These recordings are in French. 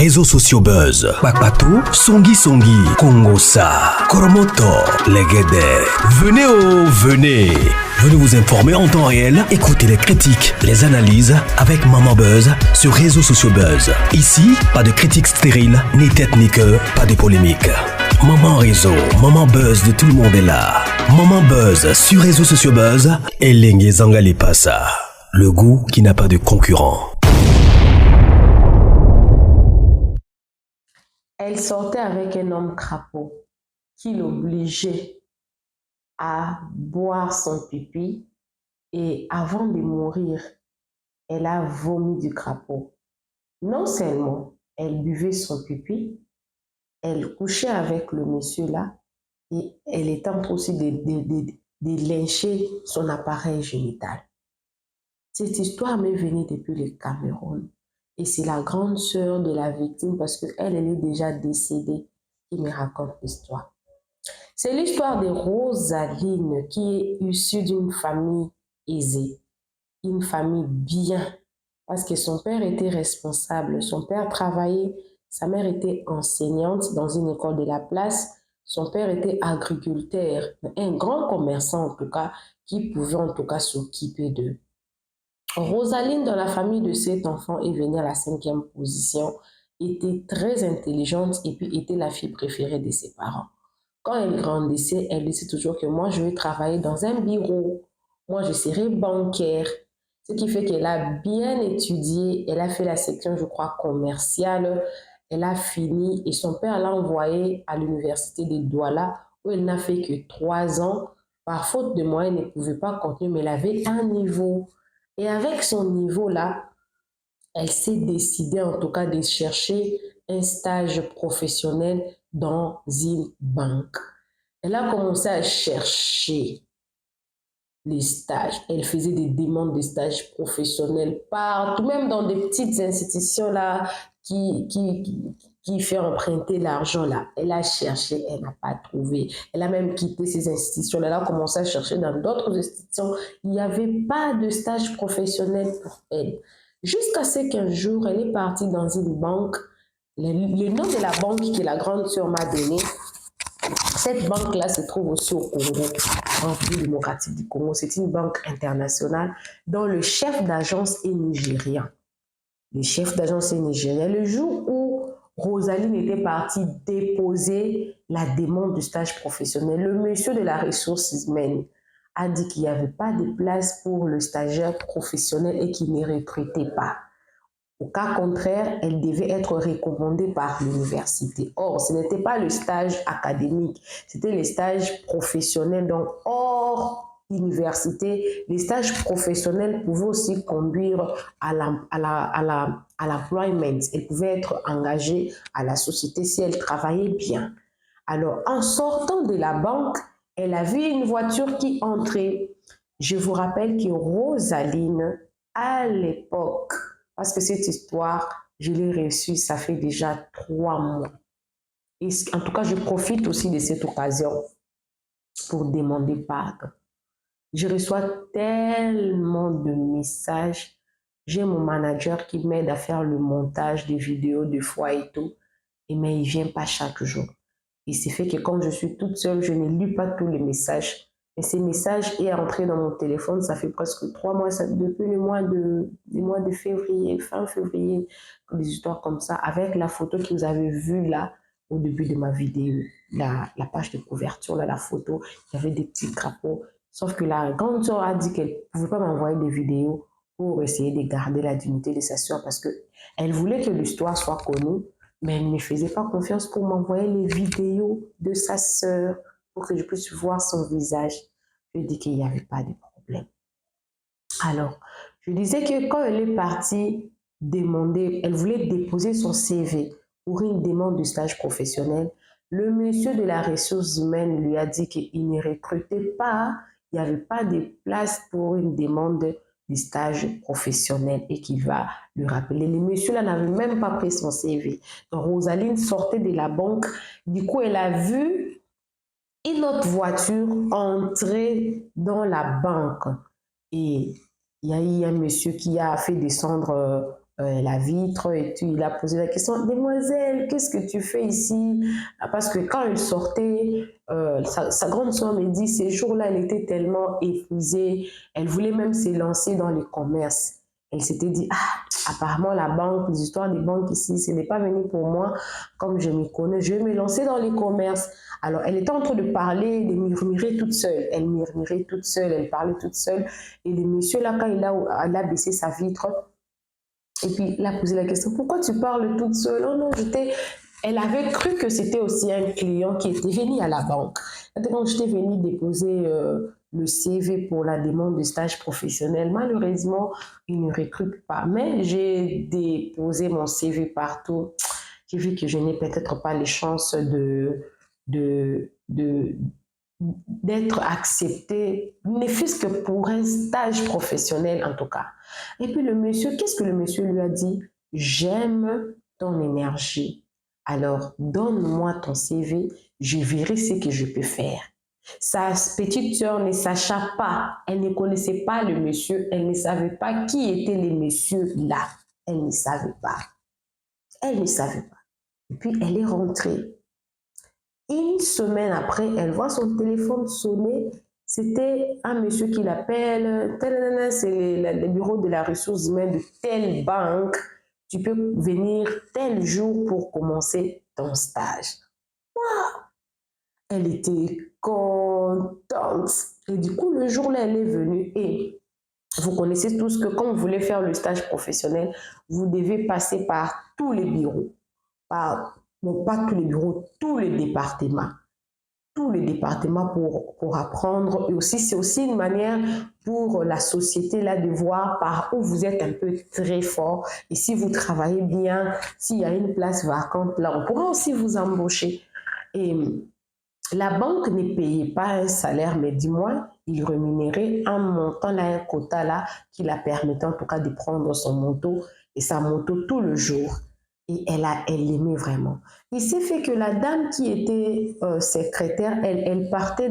réseaux sociaux buzz. Bakpatou, Songi Songi, Kongosa, Koromoto, Legede. Venez. Venez vous informer en temps réel. Écoutez les critiques, les analyses avec Maman Buzz sur réseaux sociaux buzz. Ici, pas de critiques stériles, ni tête ni queue, pas de polémique. Maman réseau, Maman Buzz de tout le monde est là. Maman Buzz sur réseaux sociaux buzz. Et Lengue Zangali Passa. Le goût qui n'a pas de concurrent. Elle sortait avec un homme crapaud qui l'obligeait à boire son pipi et avant de mourir, elle a vomi du crapaud. Non seulement elle buvait son pipi, elle couchait avec le monsieur là et elle était en train aussi de lyncher son appareil génital. Cette histoire m'est venue depuis le Cameroun et c'est la grande sœur de la victime parce qu'elle est déjà décédée qui me raconte l'histoire. C'est l'histoire de Rosaline qui est issue d'une famille aisée, une famille bien, parce que son père était responsable, son père travaillait, sa mère était enseignante dans une école de la place, son père était agriculteur, un grand commerçant en tout cas, qui pouvait en tout cas s'occuper d'eux. Rosaline, dans la famille de 7 enfants, est venue à la 5e position, était très intelligente et puis était la fille préférée de ses parents. Quand elle grandissait, elle disait toujours que moi, je vais travailler dans un bureau. Moi, je serai bancaire. Ce qui fait qu'elle a bien étudié. Elle a fait la section, je crois, commerciale. Elle a fini et son père l'a envoyée à l'université de Douala où elle n'a fait que 3 ans. Par faute de moyens, elle ne pouvait pas continuer, mais elle avait un niveau. Et avec son niveau-là, elle s'est décidée en tout cas de chercher un stage professionnel dans une banque. Elle a commencé à chercher les stages. Elle faisait des demandes de stages professionnels partout, même dans des petites institutions là qui fait emprunter l'argent là. Elle a cherché, elle n'a pas trouvé. Elle a même quitté ces institutions. Elle a commencé à chercher dans d'autres institutions. Il n'y avait pas de stage professionnel pour elle. Jusqu'à ce qu'un jour, elle est partie dans une banque. Le nom de la banque que la grande sœur m'a donné, cette banque-là se trouve aussi au Congo, en République démocratique du Congo. C'est une banque internationale dont le chef d'agence est nigérien. Le chef d'agence est nigérien. Le jour où Rosaline était partie déposer la demande de stage professionnel, le monsieur de la ressource humaine a dit qu'il n'y avait pas de place pour le stagiaire professionnel et qu'il ne recrutait pas. Au cas contraire, elle devait être recommandée par l'université. Or, ce n'était pas le stage académique, c'était le stage professionnel. Donc, hors université, les stages professionnels pouvaient aussi conduire à l'employment. Elle pouvait être engagée à la société si elle travaillait bien. Alors, en sortant de la banque, elle a vu une voiture qui entrait. Je vous rappelle que Rosaline, à l'époque, parce que cette histoire, je l'ai reçue, ça fait déjà 3 mois. Et en tout cas, je profite aussi de cette occasion pour demander pardon. Je reçois tellement de messages. J'ai mon manager qui m'aide à faire le montage des vidéos de fois et tout. Mais il ne vient pas chaque jour. Et c'est fait que quand je suis toute seule, je ne lis pas tous les messages. Et ces messages est entré dans mon téléphone, ça fait presque 3 mois, depuis le mois de février, fin février, des histoires comme ça, avec la photo que vous avez vue là, au début de ma vidéo, la page de couverture, là, la photo, il y avait des petits crapauds. Sauf que la grande sœur a dit qu'elle ne pouvait pas m'envoyer des vidéos pour essayer de garder la dignité de sa sœur parce qu'elle voulait que l'histoire soit connue, mais elle ne me faisait pas confiance pour m'envoyer les vidéos de sa sœur pour que je puisse voir son visage. Je dis qu'il n'y avait pas de problème. Alors, je disais que quand elle est partie demander, elle voulait déposer son CV pour une demande de stage professionnel, le monsieur de la ressource humaine lui a dit qu'il ne recrutait pas, il n'y avait pas de place pour une demande de stage professionnel et qu'il va lui rappeler. Le monsieur là n'avait même pas pris son CV. Donc Rosaline sortait de la banque, du coup elle a vu une autre voiture entrer dans la banque et il y a eu un monsieur qui a fait descendre la vitre et tout. Il a posé la question, Demoiselle, qu'est-ce que tu fais ici? Parce que quand elle sortait, sa grande soeur me dit, ces jours-là, elle était tellement épuisée, elle voulait même se lancer dans le commerce. Elle s'était dit, ah, apparemment la banque, les histoires des banques ici, ce n'est pas venu pour moi, comme je m'y connais, je vais me lancer dans le commerce. Alors, elle était en train de parler, de murmurer toute seule. Elle murmurait toute seule, elle parlait toute seule. Et le monsieur, là, quand il a baissé sa vitre, et puis il a posé la question, pourquoi tu parles toute seule? Oh non, elle avait cru que c'était aussi un client qui était venu à la banque. Quand j'étais venue déposer le CV pour la demande de stage professionnel, malheureusement, ils ne recrutent pas. Mais j'ai déposé mon CV partout. J'ai vu que je n'ai peut-être pas les chances d'être acceptée, ne fût-ce que pour un stage professionnel en tout cas. Et puis le monsieur, qu'est-ce que le monsieur lui a dit? J'aime ton énergie. Alors, donne-moi ton CV, je verrai ce que je peux faire. Sa petite sœur ne sachant pas, elle ne connaissait pas le monsieur, elle ne savait pas qui étaient les messieurs là. Elle ne savait pas. Elle ne savait pas. Et puis, elle est rentrée. Une semaine après, elle voit son téléphone sonner. C'était un monsieur qui l'appelle. C'est le bureau de la ressource humaine de telle banque. Tu peux venir tel jour pour commencer ton stage. Wow! Elle était contente. Et du coup, le jour-là, elle est venue. Et vous connaissez tous que quand vous voulez faire le stage professionnel, vous devez passer par tous les bureaux. Bon, pas tous les bureaux, tous les départements. Tous les départements pour apprendre. Et aussi, c'est aussi une manière pour la société là de voir par où vous êtes un peu très fort. Et si vous travaillez bien, s'il y a une place vacante là, on pourra aussi vous embaucher. Et la banque ne payait pas un salaire, mais du moins, il rémunérait un montant là, un quota là, qui la permettait en tout cas de prendre son moto et sa moto tout le jour. Et elle l'aimait vraiment. Il s'est fait que la dame qui était secrétaire, elle partait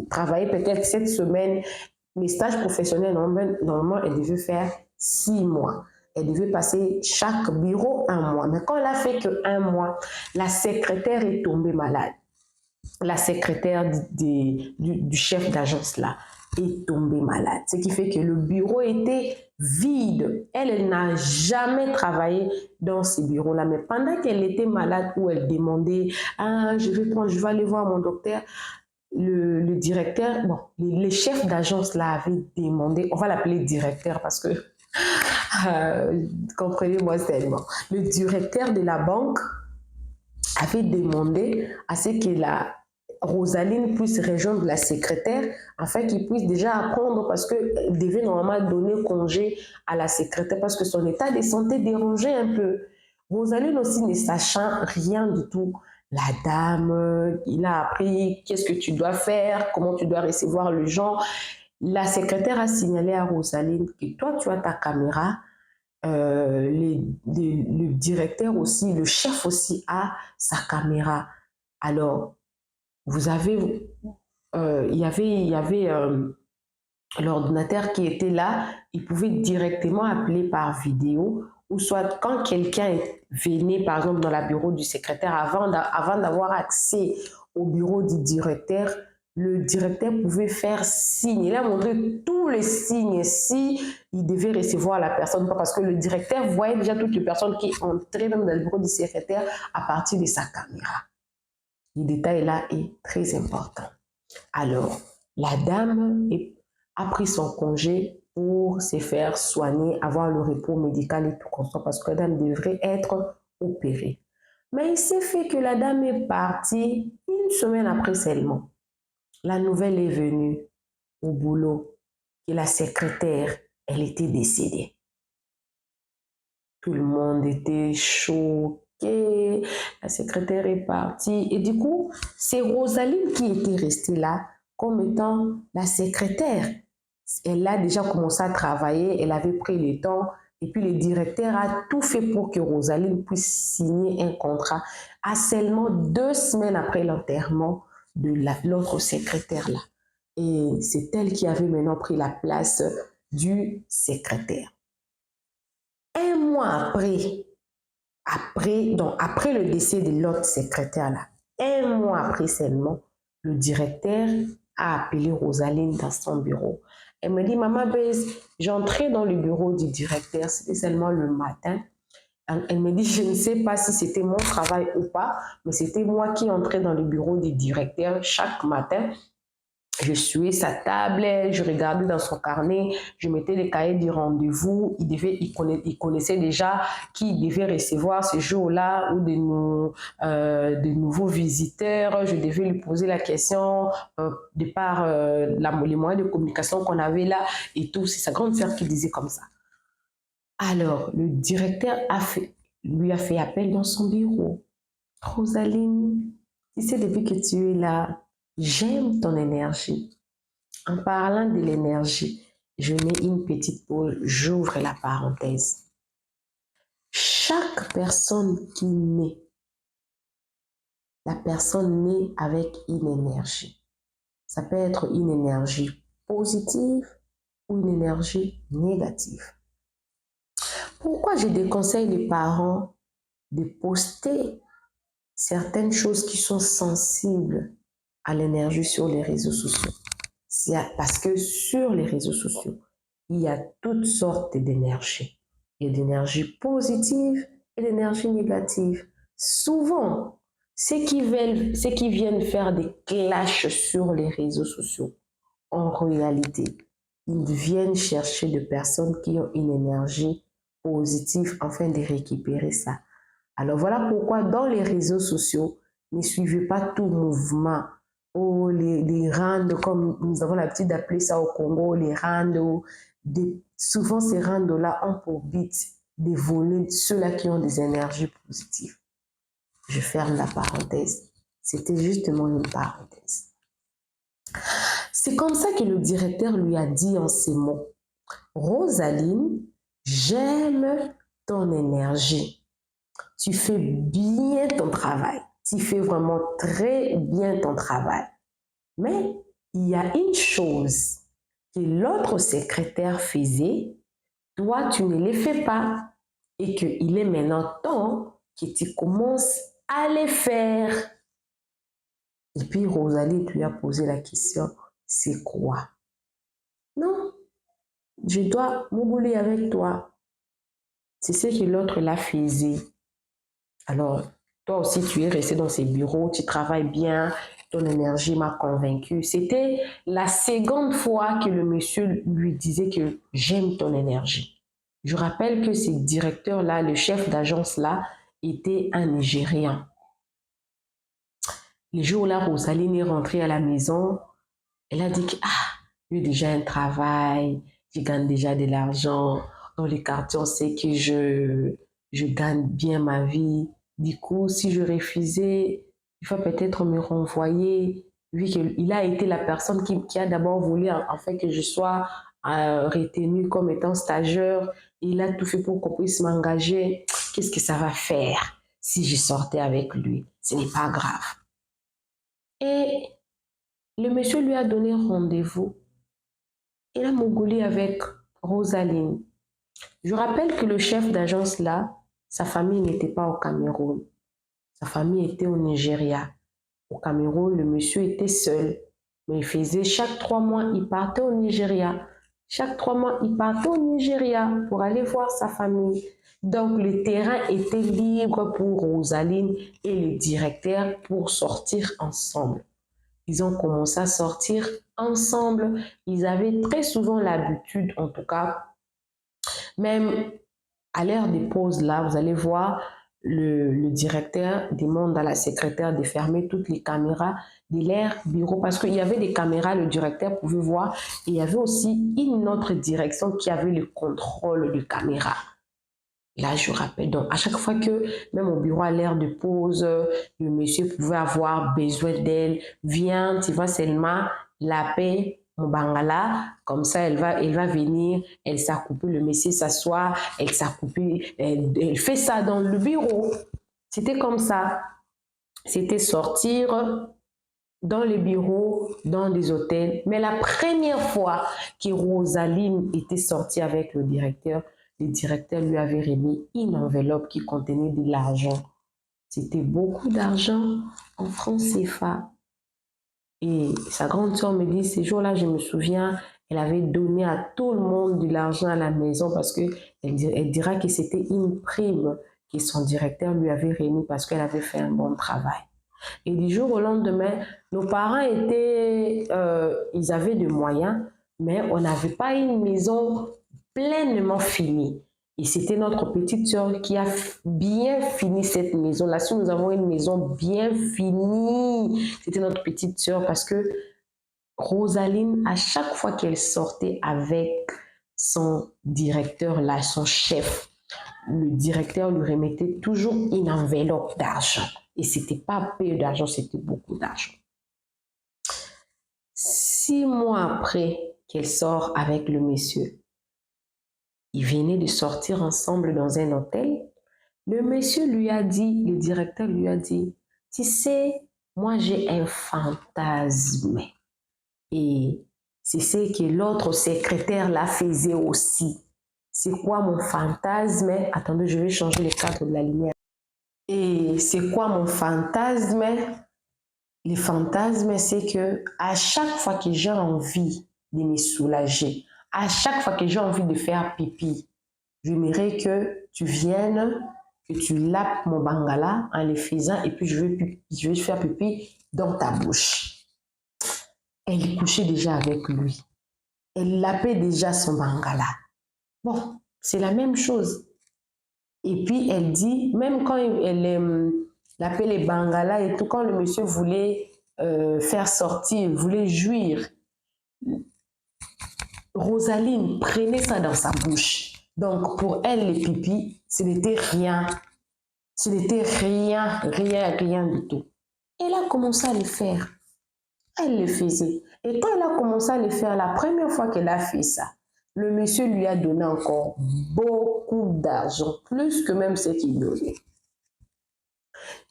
travailler peut-être cette semaine. Les stages professionnels, normalement, elle devait faire 6 mois. Elle devait passer chaque bureau 1 mois. Mais quand elle a fait que 1 mois, la secrétaire est tombée malade. La secrétaire du chef d'agence là est tombée malade. Ce qui fait que le bureau était vide. Elle n'a jamais travaillé dans ce bureau-là. Mais pendant qu'elle était malade, où elle demandait, je vais aller voir mon docteur, le directeur, bon, les chefs d'agence là avaient demandé, on va l'appeler directeur parce que, comprenez-moi seulement, le directeur de la banque avait demandé à ce que Rosaline puisse rejoindre la secrétaire afin qu'il puisse déjà apprendre parce qu'elle devait normalement donner congé à la secrétaire parce que son état de santé dérangeait un peu. Rosaline aussi ne sachant rien du tout. La dame, il a appris qu'est-ce que tu dois faire, comment tu dois recevoir les gens. La secrétaire a signalé à Rosaline que toi tu as ta caméra, le directeur aussi, le chef aussi a sa caméra. Alors, vous avez, il y avait l'ordinateur qui était là, il pouvait directement appeler par vidéo, ou soit quand quelqu'un venait par exemple dans le bureau du secrétaire, avant d'avoir accès au bureau du directeur, le directeur pouvait faire signe. Il a montré tous les signes si il devait recevoir la personne, parce que le directeur voyait déjà toutes les personnes qui entraient même dans le bureau du secrétaire à partir de sa caméra. Le détail là est très important. Alors, la dame a pris son congé pour se faire soigner, avoir le repos médical et tout constant, parce que la dame devrait être opérée. Mais il s'est fait que la dame est partie 1 semaine après seulement. La nouvelle est venue au boulot que la secrétaire, elle était décédée. Tout le monde était choqué. La secrétaire est partie. Et du coup, c'est Rosaline qui était restée là comme étant la secrétaire. Elle a déjà commencé à travailler, elle avait pris le temps. Et puis le directeur a tout fait pour que Rosaline puisse signer un contrat à seulement 2 semaines après l'enterrement de l'autre secrétaire là. Et c'est elle qui avait maintenant pris la place du secrétaire. Un mois après le décès de l'autre secrétaire là, un mois après seulement, le directeur a appelé Rosaline dans son bureau. Elle me dit, Maman Bess, j'entrais dans le bureau du directeur, c'était seulement le matin. Elle me dit, je ne sais pas si c'était mon travail ou pas, mais c'était moi qui entrais dans le bureau du directeur chaque matin. Je suivais sa table, je regardais dans son carnet, je mettais les cahiers du rendez-vous. Il connaissait déjà qui devait recevoir ce jour-là ou de nouveaux visiteurs. Je devais lui poser la question de par les moyens de communication qu'on avait là et tout. C'est sa grande sœur qui disait comme ça. Alors, le directeur lui a fait appel dans son bureau. Rosaline, tu sais, depuis que tu es là, j'aime ton énergie. En parlant de l'énergie, je mets une petite pause, j'ouvre la parenthèse. Chaque personne qui naît, la personne naît avec une énergie. Ça peut être une énergie positive ou une énergie négative. Pourquoi je déconseille les parents de poster certaines choses qui sont sensibles à l'énergie sur les réseaux sociaux? Parce que sur les réseaux sociaux, il y a toutes sortes d'énergies. Il y a d'énergie positive et d'énergie négative. Souvent, ceux qui viennent faire des clashs sur les réseaux sociaux, en réalité, ils viennent chercher des personnes qui ont une énergie positive afin de récupérer ça. Alors voilà pourquoi dans les réseaux sociaux, ne suivez pas tout mouvement. Oh, les randos, comme nous avons l'habitude d'appeler ça au Congo, les randos. Souvent, ces randos-là ont pour but de voler ceux-là qui ont des énergies positives. Je ferme la parenthèse. C'était justement une parenthèse. C'est comme ça que le directeur lui a dit en ces mots, Rosaline, j'aime ton énergie. Tu fais bien ton travail. Tu fais vraiment très bien ton travail. Mais il y a une chose que l'autre secrétaire faisait, toi tu ne les fais pas et qu'il est maintenant temps que tu commences à les faire. Et puis Rosalie lui a posé la question, c'est quoi? Non, je dois m'oublier avec toi. C'est ce que l'autre la faisait. Alors, toi aussi, tu es resté dans ces bureaux, tu travailles bien, ton énergie m'a convaincu. C'était la seconde fois que le monsieur lui disait que j'aime ton énergie. Je rappelle que ce directeur-là, le chef d'agence-là, était un Nigérian. Le jour-là, Rosaline est rentrée à la maison, elle a dit que j'ai déjà un travail, je gagne déjà de l'argent. Dans les quartiers, on sait que je gagne bien ma vie. Du coup, si je refusais, il va peut-être me renvoyer, vu qu'il a été la personne qui a d'abord voulu en fait que je sois retenue comme étant stagiaire. Il a tout fait pour qu'on puisse m'engager. Qu'est-ce que ça va faire si je sortais avec lui? Ce n'est pas grave. Et le monsieur lui a donné rendez-vous. Il a mogoulé avec Rosaline. Je rappelle que le chef d'agence là, sa famille n'était pas au Cameroun. Sa famille était au Nigeria. Au Cameroun, le monsieur était seul. Mais il faisait chaque 3 mois, il partait au Nigeria. Chaque 3 mois, il partait au Nigeria pour aller voir sa famille. Donc, le terrain était libre pour Rosaline et le directeur pour sortir ensemble. Ils ont commencé à sortir ensemble. Ils avaient très souvent l'habitude, en tout cas, même à l'heure des pauses là, vous allez voir, le directeur demande à la secrétaire de fermer toutes les caméras de leur bureau parce qu'il y avait des caméras, le directeur pouvait voir, et il y avait aussi une autre direction qui avait le contrôle de caméras. Là, je rappelle, donc à chaque fois que, même au bureau à l'heure de pause, le monsieur pouvait avoir besoin d'elle, viens, tu vas seulement l'appeler mon bangala, comme ça elle va venir, elle s'accoupe, le monsieur s'assoit, elle s'accoupe, elle fait ça dans le bureau. C'était comme ça. C'était sortir dans les bureaux, dans les hôtels. Mais la première fois que Rosaline était sortie avec le directeur, le directeur lui avait remis une enveloppe qui contenait de l'argent. C'était beaucoup d'argent en francs CFA. Et sa grande sœur me dit, ces jours-là, je me souviens, elle avait donné à tout le monde de l'argent à la maison parce qu'elle dira que c'était une prime que son directeur lui avait remis parce qu'elle avait fait un bon travail. Et du jour au lendemain, nos parents ils avaient des moyens, mais on n'avait pas une maison pleinement finie. Et c'était notre petite sœur qui a bien fini cette maison-là. Si nous avons une maison bien finie, c'était notre petite sœur parce que Rosaline, à chaque fois qu'elle sortait avec son directeur, là, son chef, le directeur lui remettait toujours une enveloppe d'argent. Et ce n'était pas peu d'argent, c'était beaucoup d'argent. 6 mois après qu'elle sort avec le monsieur, ils venaient de sortir ensemble dans un hôtel. Le monsieur lui a dit, le directeur lui a dit, tu sais, moi j'ai un fantasme. Et c'est ce que l'autre secrétaire là faisait aussi. C'est quoi mon fantasme? Attendez, je vais changer le cadre de la lumière. Et c'est quoi mon fantasme? Le fantasme, c'est que à chaque fois que j'ai envie de me soulager, à chaque fois que j'ai envie de faire pipi, j'aimerais que tu viennes, que tu lapes mon bangala en le faisant et puis je vais faire pipi dans ta bouche. Elle couchait déjà avec lui. Elle lapait déjà son bangala. Bon, c'est la même chose. Et puis elle dit, même quand elle lapait les bangala et tout, quand le monsieur voulait faire sortir, voulait jouir, Rosaline prenait ça dans sa bouche. Donc pour elle, les pipis, ce n'était rien. Ce n'était rien du tout. Elle a commencé à le faire. Elle le faisait. Et quand elle a commencé à le faire, la première fois qu'elle a fait ça, le monsieur lui a donné encore beaucoup d'argent, plus que même ce qu'il donnait.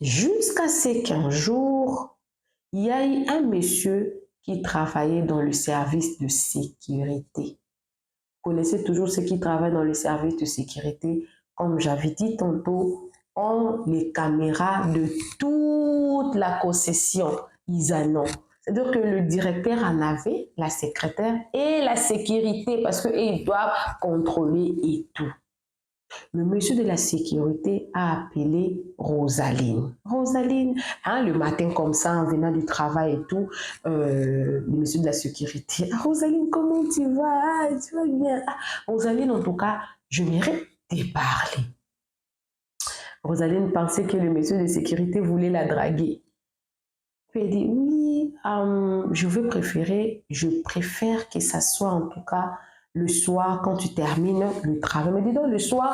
Jusqu'à ce qu'un jour, il y a eu un monsieur qui travaillait dans le service de sécurité. Vous connaissez toujours ceux qui travaillent dans le service de sécurité. Comme j'avais dit tantôt, ont les caméras de toute la concession. Ils en ont. C'est-à-dire que le directeur en avait, la secrétaire et la sécurité parce qu'ils doivent contrôler et tout. Le monsieur de la sécurité a appelé Rosaline. Rosaline, le matin comme ça, en venant du travail et tout, le monsieur de la sécurité, Rosaline, comment tu vas? Tu vas bien? Rosaline, en tout cas, j'aimerais te parler. Rosaline pensait que le monsieur de sécurité voulait la draguer. Puis elle dit, oui, je préfère que ça soit en tout cas le soir quand tu termines le travail. Mais dis donc, le soir,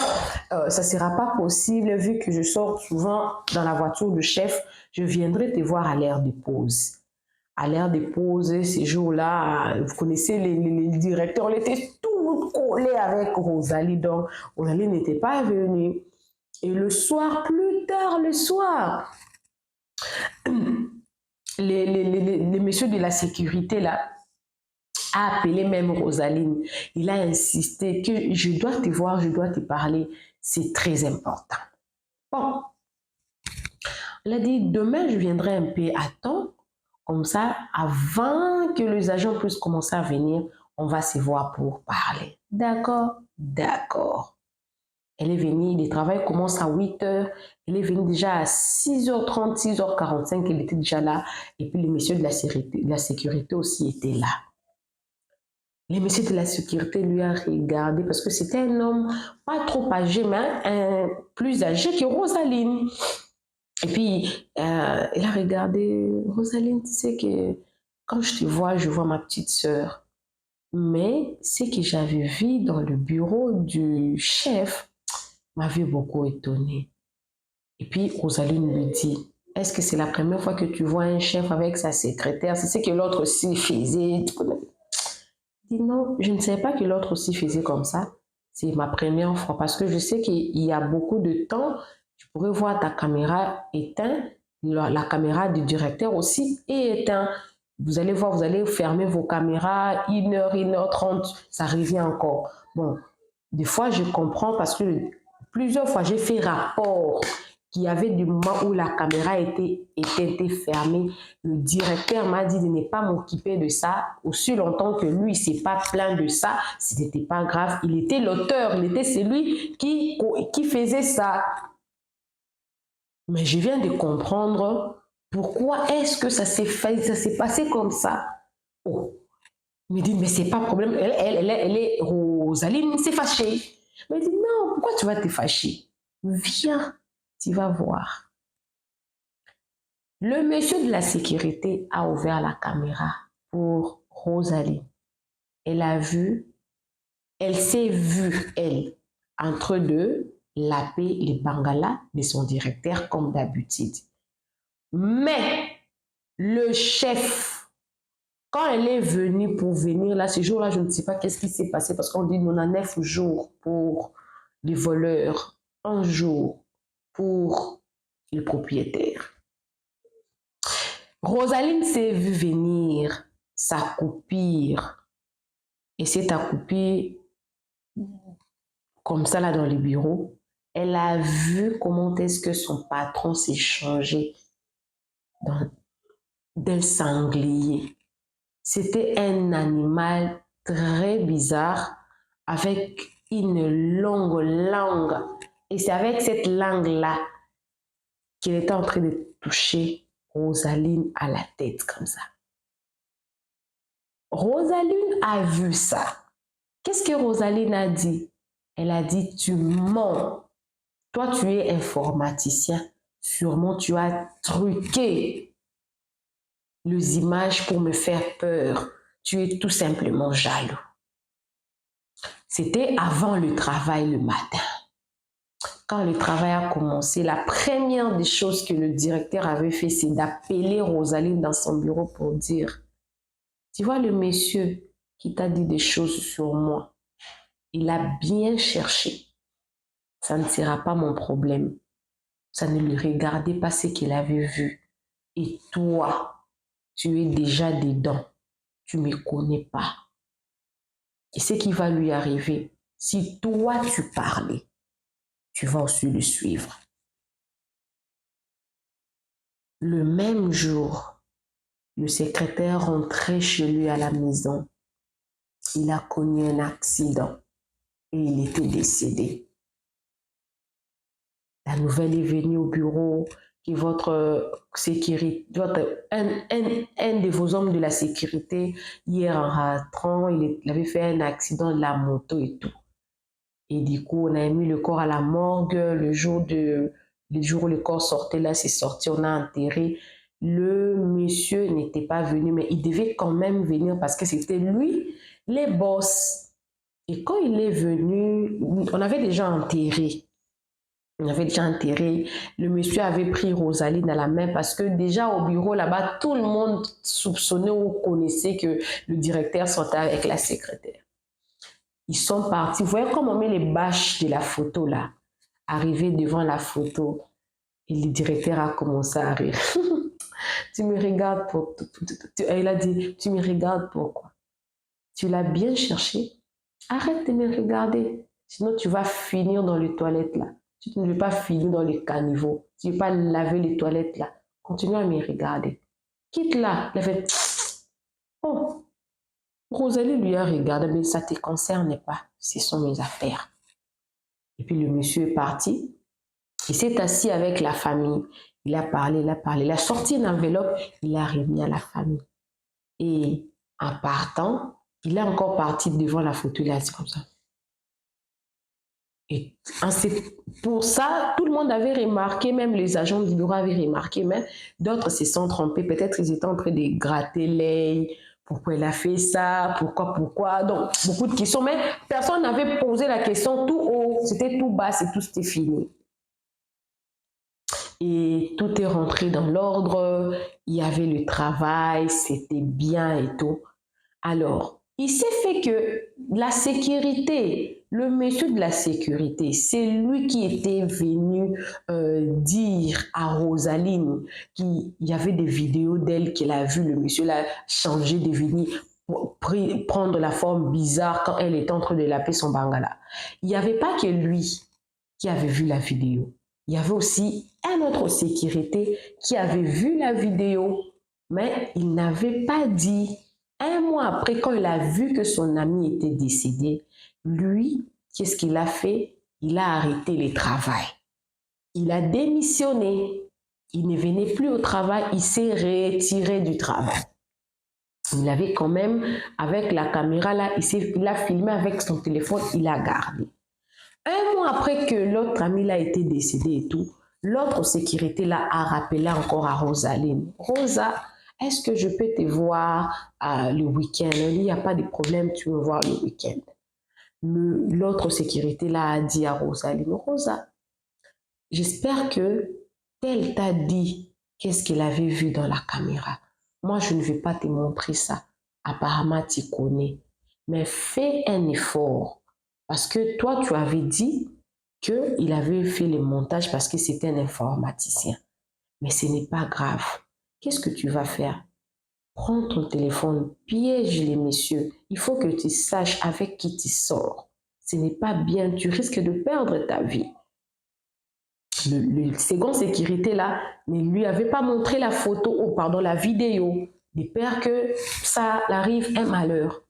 ça ne sera pas possible vu que je sors souvent dans la voiture du chef. Je viendrai te voir à l'heure de pause. À l'heure de pause, ces jours-là, vous connaissez les directeurs, on était tout collés avec Rosalie. Donc, Rosalie n'était pas venue. Et le soir, plus tard le soir, les messieurs de la sécurité là a appelé même Rosaline. Il a insisté que je dois te voir, je dois te parler, c'est très important. Bon, elle a dit demain je viendrai un peu à temps, comme ça avant que les agents puissent commencer à venir, on va se voir pour parler. D'accord, d'accord. Elle est venue, le travail commence à 8 h. Elle est venue déjà à 6h30, 6h45, elle était déjà là. Et puis les messieurs de la sécurité aussi étaient là. Les messieurs de la sécurité lui ont regardé parce que c'était un homme pas trop âgé, mais plus âgé que Rosaline. Et puis, elle a regardé, Rosaline, tu sais que quand je te vois, je vois ma petite sœur. Mais ce que j'avais vu dans le bureau du chef m'avait beaucoup étonnée. Et puis Rosaline lui dit, est-ce que c'est la première fois que tu vois un chef avec sa secrétaire? C'est ce que l'autre aussi faisait. Je dis non, je ne savais pas que l'autre aussi faisait comme ça. C'est ma première fois parce que je sais qu'il y a beaucoup de temps, tu pourrais voir ta caméra éteinte, la caméra du directeur aussi est éteinte. Vous allez voir, vous allez fermer vos caméras, 1h, 1h30, ça revient encore. Bon. Des fois, je comprends parce que plusieurs fois, j'ai fait rapport qu'il y avait des moments où la caméra était fermée. Le directeur m'a dit de ne pas m'occuper de ça. Aussi longtemps que lui, il ne s'est pas plaint de ça, ce n'était pas grave. Il était l'auteur, il était celui qui faisait ça. Mais je viens de comprendre pourquoi est-ce que ça s'est passé comme ça. Oh, il me dit, mais c'est pas problème. Elle est Rosaline, s'est fâchée. Il me dit, non, pourquoi tu vas te fâcher? Viens, tu vas voir. Le monsieur de la sécurité a ouvert la caméra pour Rosaline. Elle a vu, elle s'est vue, elle, entre deux, laper les bangalas de son directeur comme d'habitude. Mais le chef, quand elle est venue pour venir là, ce jour-là, je ne sais pas qu'est-ce qui s'est passé parce qu'on dit qu'on a 9 jours pour les voleurs, 1 jour pour les propriétaires. Rosaline s'est vue venir s'accroupir et s'est accroupie comme ça là dans les bureaux. Elle a vu comment est-ce que son patron s'est changé d'un sanglier. C'était un animal très bizarre avec une longue langue. Et c'est avec cette langue-là qu'il était en train de toucher Rosaline à la tête comme ça. Rosaline a vu ça. Qu'est-ce que Rosaline a dit? Elle a dit, tu mens. Toi, tu es informaticien. Sûrement, tu as truqué les images pour me faire peur. Tu es tout simplement jaloux. C'était avant le travail le matin. Quand le travail a commencé, la première des choses que le directeur avait fait, c'est d'appeler Rosaline dans son bureau pour dire, tu vois le monsieur qui t'a dit des choses sur moi, il a bien cherché. Ça ne sera pas mon problème. Ça ne lui regardait pas ce qu'il avait vu. Et toi, tu es déjà dedans. Tu ne me connais pas. Et ce qui va lui arriver, si toi tu parlais, tu vas aussi le suivre. Le même jour, le secrétaire rentrait chez lui à la maison. Il a connu un accident et il était décédé. La nouvelle est venue au bureau que votre sécurité, un de vos hommes de la sécurité, hier en rentrant, il avait fait un accident de la moto et tout. Et du coup, on a mis le corps à la morgue. Le jour où le corps sortait, là, c'est sorti, on a enterré. Le monsieur n'était pas venu, mais il devait quand même venir parce que c'était lui, les boss. Et quand il est venu, on avait déjà enterré. Le monsieur avait pris Rosaline à la main parce que déjà au bureau là-bas, tout le monde soupçonnait ou connaissait que le directeur sortait avec la secrétaire. Ils sont partis. Vous voyez comment on met les bâches de la photo là, arrivé devant la photo. Et le directeur a commencé à rire. Tu me regardes pour... Il a dit, tu me regardes pourquoi? Tu l'as bien cherché? Arrête de me regarder. Sinon, tu vas finir dans les toilettes là. Tu ne veux pas finir dans les caniveaux. Tu ne veux pas laver les toilettes là. Continue à me regarder. Quitte là. Il a fait... Oh, Rosalie lui a regardé, mais ça ne te concerne pas. Ce sont mes affaires. Et puis le monsieur est parti. Il s'est assis avec la famille. Il a parlé. Il a sorti une enveloppe. Il l'a remis à la famille. Et en partant, il est encore parti devant la photo. Il a dit comme ça. Et pour ça, tout le monde avait remarqué, même les agents du bureau avaient remarqué, mais d'autres se sont trompés. Peut-être ils étaient en train de gratter l'œil. Pourquoi elle a fait ça? Pourquoi? Donc, beaucoup de questions, mais personne n'avait posé la question tout haut. C'était tout bas, tout c'était fini. Et tout est rentré dans l'ordre. Il y avait le travail, c'était bien et tout. Alors, il s'est fait que la sécurité, le monsieur de la sécurité, c'est lui qui était venu dire à Rosaline qu'il y avait des vidéos d'elle qu'elle a vu, le monsieur l'a changé de venir prendre la forme bizarre quand elle était en train de laver son bangala. Il n'y avait pas que lui qui avait vu la vidéo. Il y avait aussi un autre sécurité qui avait vu la vidéo, mais il n'avait pas dit. Un mois après, quand il a vu que son ami était décédé, lui, qu'est-ce qu'il a fait? Il a arrêté le travail. Il a démissionné. Il ne venait plus au travail, il s'est retiré du travail. Il avait quand même, avec la caméra là, il a filmé avec son téléphone, il a gardé. Un mois après que l'autre ami là était décédé et tout, l'autre sécurité là a rappelé encore à Rosaline. Rosa, est-ce que je peux te voir le week-end? Il n'y a pas de problème, tu veux voir le week-end. L'autre sécurité là a dit à Rosaline, Rosa, j'espère que tel t'a dit qu'est-ce qu'il avait vu dans la caméra. Moi, je ne vais pas te montrer ça. Apparemment, tu connais. Mais fais un effort. Parce que toi, tu avais dit qu'il avait fait le montage parce que c'était un informaticien. Mais ce n'est pas grave. Qu'est-ce que tu vas faire? Prends ton téléphone, piège les messieurs. Il faut que tu saches avec qui tu sors. Ce n'est pas bien. Tu risques de perdre ta vie. Le second sécurité là ne lui avait pas montré la photo, la vidéo, de peur que ça arrive un malheur.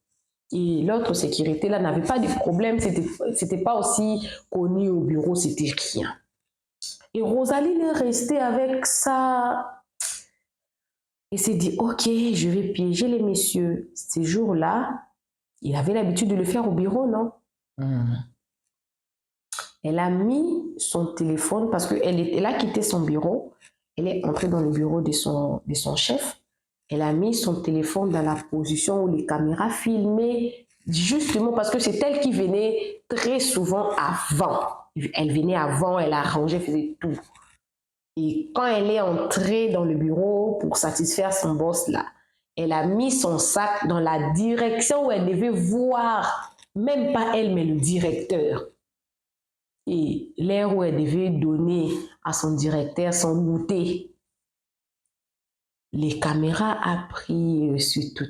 Et l'autre sécurité là n'avait pas de problème, c'était pas aussi connu au bureau, c'était rien. Et Rosaline est restée avec ça et s'est dit, ok, je vais piéger les messieurs. Ces jours-là, il avait l'habitude de le faire au bureau, non? Elle a mis son téléphone parce qu'elle a quitté son bureau. Elle est entrée dans le bureau de son chef. Elle a mis son téléphone dans la position où les caméras filmaient, justement parce que c'est elle qui venait très souvent avant. Elle venait avant, elle arrangeait, faisait tout. Et quand elle est entrée dans le bureau pour satisfaire son boss là, elle a mis son sac dans la direction où elle devait voir, même pas elle, mais le directeur. Et l'heure où elle devait donner à son directeur son goûter, les caméras a pris sur tout.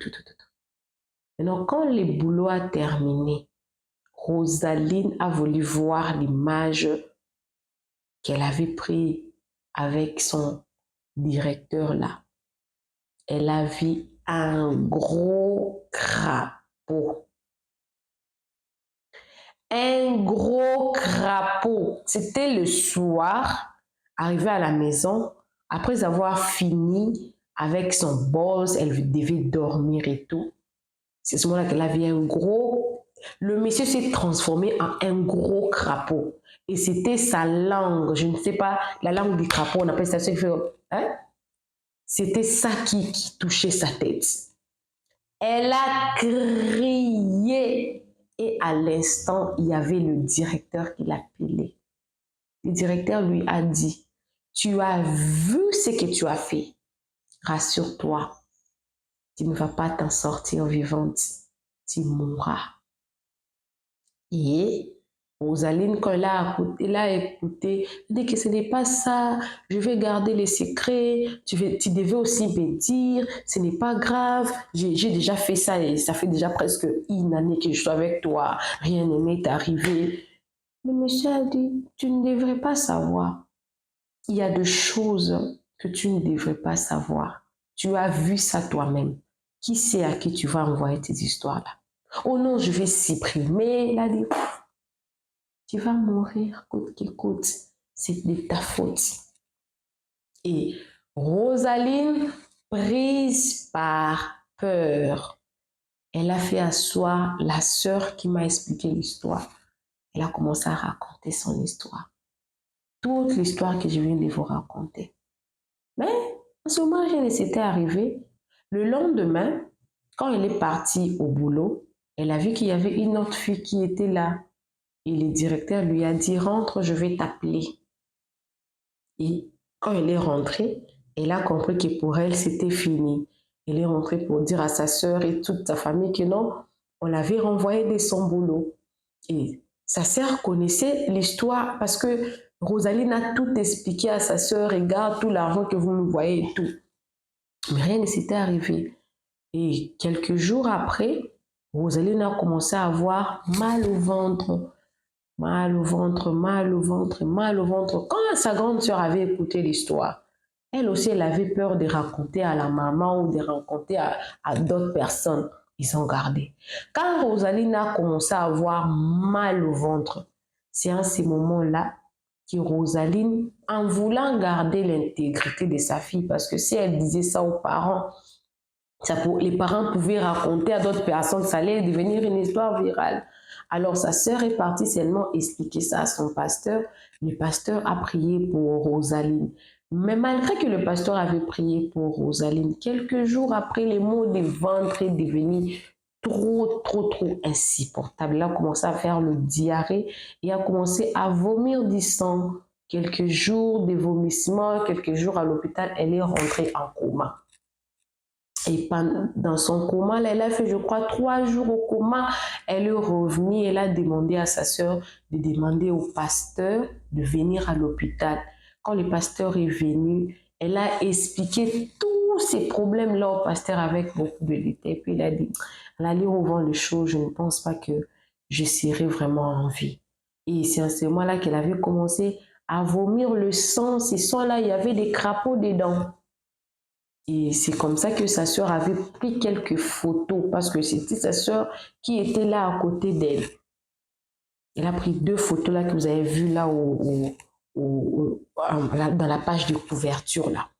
Maintenant, quand le boulot a terminé, Rosaline a voulu voir l'image qu'elle avait prise avec son directeur là. Elle a vu un gros crapaud. Un gros crapaud. C'était le soir, arrivé à la maison, après avoir fini avec son boss, elle devait dormir et tout. C'est ce moment-là qu'elle a vu un gros... Le monsieur s'est transformé en un gros crapaud. Et c'était sa langue, je ne sais pas, la langue du crapaud, on appelle ça, hein? C'était ça qui touchait sa tête. Elle a crié. Et à l'instant, il y avait le directeur qui l'appelait. Le directeur lui a dit, tu as vu ce que tu as fait. Rassure-toi, tu ne vas pas t'en sortir vivante. Tu mourras. Et Rosaline, quand elle a écouté, elle dit que ce n'est pas ça, je vais garder les secrets, tu devais aussi me dire, ce n'est pas grave, j'ai déjà fait ça et ça fait déjà presque une année que je suis avec toi, rien ne m'est arrivé. Le monsieur a dit, tu ne devrais pas savoir. Il y a des choses que tu ne devrais pas savoir. Tu as vu ça toi-même. Qui sait à qui tu vas envoyer tes histoires-là? Oh non, je vais supprimer. Il a dit, tu vas mourir coûte que coûte. C'est de ta faute. Et Rosaline, prise par peur, elle a fait asseoir la sœur qui m'a expliqué l'histoire. Elle a commencé à raconter son histoire. Toute l'histoire que je viens de vous raconter. Mais à ce moment, rien ne s'était arrivé. Le lendemain, quand elle est partie au boulot, elle a vu qu'il y avait une autre fille qui était là. Et le directeur lui a dit, rentre, je vais t'appeler. Et quand elle est rentrée, elle a compris que pour elle, c'était fini. Elle est rentrée pour dire à sa sœur et toute sa famille que non, on l'avait renvoyée de son boulot. Et sa sœur connaissait l'histoire parce que Rosaline a tout expliqué à sa sœur, regarde tout l'argent que vous me voyez et tout. Mais rien ne s'était arrivé. Et quelques jours après, Rosaline a commencé à avoir mal au ventre. Mal au ventre, mal au ventre, mal au ventre. Quand sa grande sœur avait écouté l'histoire, elle aussi, elle avait peur de raconter à la maman ou de raconter à d'autres personnes. Ils ont gardé. Quand Rosaline a commencé à avoir mal au ventre, c'est en ces moments-là que Rosaline, en voulant garder l'intégrité de sa fille, parce que si elle disait ça aux parents, les parents pouvaient raconter à d'autres personnes, ça allait devenir une histoire virale. Alors sa sœur est partie seulement expliquer ça à son pasteur. Le pasteur a prié pour Rosaline. Mais malgré que le pasteur avait prié pour Rosaline, quelques jours après, les maux de ventre est devenu trop insupportable. Elle a commencé à faire le diarrhée et a commencé à vomir du sang. Quelques jours de vomissement, quelques jours à l'hôpital, elle est rentrée en coma. Et dans son coma, là, elle a fait, je crois, 3 jours au coma. Elle est revenue, elle a demandé à sa sœur de demander au pasteur de venir à l'hôpital. Quand le pasteur est venu, elle a expliqué tous ces problèmes-là au pasteur avec beaucoup de détails. Puis il a dit, en allant voir les choses, je ne pense pas que je serai vraiment en vie. Et c'est à ce moment-là qu'elle avait commencé à vomir le sang. Ces sangs-là, il y avait des crapauds dedans. Et c'est comme ça que sa sœur avait pris quelques photos parce que c'était sa sœur qui était là à côté d'elle. Elle a pris 2 photos là que vous avez vues là dans la page de couverture là.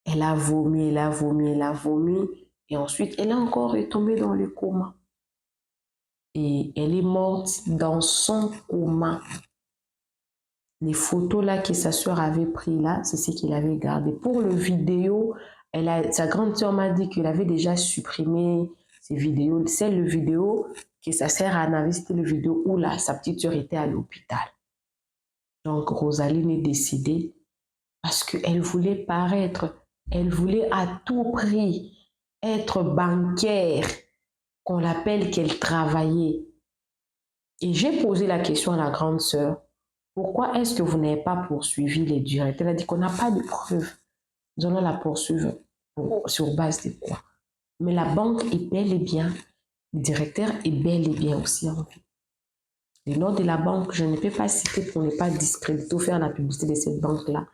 Elle a vomi, elle a vomi, elle a vomi et ensuite elle est encore retombée dans le coma. Et elle est morte dans son coma. Les photos là que sa sœur avait pris là, c'est ce qu'il avait gardé. Pour le vidéo, sa grande sœur m'a dit qu'il avait déjà supprimé ces vidéos. C'est le vidéo que sa sœur en avait, c'était le vidéo où là, sa petite sœur était à l'hôpital. Donc Rosaline est décédée parce qu'elle voulait paraître, elle voulait à tout prix être banquière, qu'on l'appelle qu'elle travaillait. Et j'ai posé la question à la grande sœur. Pourquoi est-ce que vous n'avez pas poursuivi les directeurs? Elle a dit qu'on n'a pas de preuves. Nous allons la poursuivre sur base de quoi? Mais la banque est bel et bien, le directeur est bel et bien aussi en vie. Le nom de la banque, je ne peux pas citer pour ne pas discréditer ou faire la publicité de cette banque-là.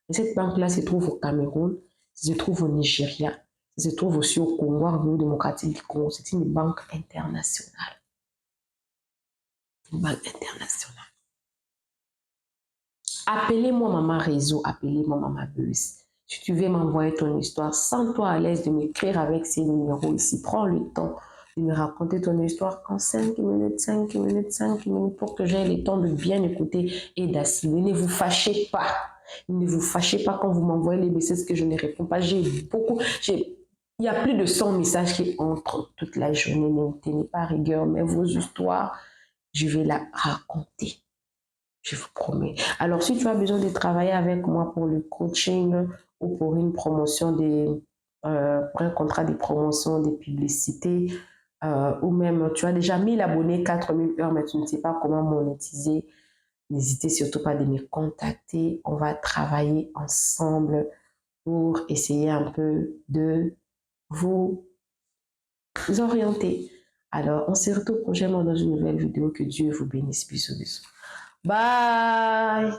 Mais cette banque-là se trouve au Cameroun, se trouve au Nigeria, se trouve aussi au Congo, en République démocratique du Congo. C'est une banque internationale. Une banque internationale. Appelez-moi Maman Réseau, appelez-moi Maman Buzz. Si tu veux m'envoyer ton histoire, sens-toi à l'aise de m'écrire avec ces numéros ici. Prends le temps de me raconter ton histoire en 5 minutes, 5 minutes, 5 minutes pour que j'aie le temps de bien écouter et d'assimiler. Ne vous fâchez pas. Ne vous fâchez pas quand vous m'envoyez les messages que je ne réponds pas. Il y a plus de 100 messages qui entrent toute la journée. Ne tenez pas rigueur, mais vos histoires, je vais la raconter. Je vous promets. Alors, si tu as besoin de travailler avec moi pour le coaching ou pour une promotion pour un contrat de promotion, des publicités, ou même tu as déjà 1000 abonnés, 4000 heures, mais tu ne sais pas comment monétiser, n'hésitez surtout pas de me contacter. On va travailler ensemble pour essayer un peu de vous orienter. Alors, on se retrouve prochainement dans une nouvelle vidéo. Que Dieu vous bénisse. Bisous, bisous. Bye.